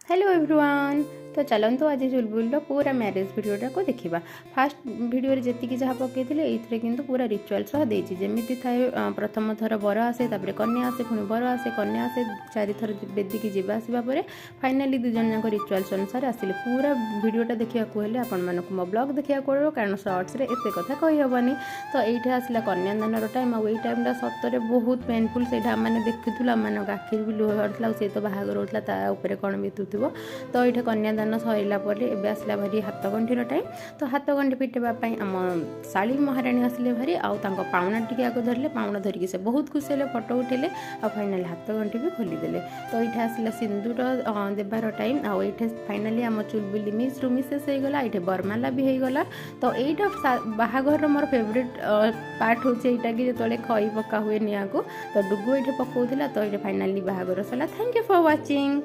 Hello everyone. तो चलतु आज चुलबुल पूरा मैरिज भिडियोटा को देखा। फास्ट भिडियो जी जहाँ पकई ये कि पूरा रिचुअल सह देती जमी थाए प्रथम थर बर आसे तापर कन्या आसे पुणी बर आसे कन्या आसे 4 थर बेदी की जावा आसवा फाइनाली दुज जाक रिचुअल्स अनुसार आसिले। पूरा भिडियोटा देखा आपण मो ब्लॉग देखा पड़ो कारण सर्ट्स एत कथा कही हेनी। तो ये आसला कन्यादान टाइम आई टाइम सतरे बहुत पेनफुल से मैंने देखुल आम आखिर भी लुह बाहर सी तो बाहागर होता कौन बीतुव। तो ये कन्यादान सरला एवं आसला भारी हाथ गंठीर टाइम। तो हाथ गंठी फिटापी आम शाली महाराणी आसिले भारी आउ पाउना टी आगे धरले पाउना धरिकी से बहुत खुशी हेले फोटो उठेले और फाइनाली हाथ गंठी भी खोलीदेले। तो ये आसला सिंदूर देवार टाइम आउ ये फाइनाली आम चुलबुली मिस रु मिसेस होगला ये बरमाला भी होगला। तो यहाँ बाहाघर मोर फेवरेट पार्ट हूँ यहाँ कि जो खई पका हुए निआ को तो डुगु ये पकाउला। तो ये फाइनाली बाहाघर सरला। Thank you for watching.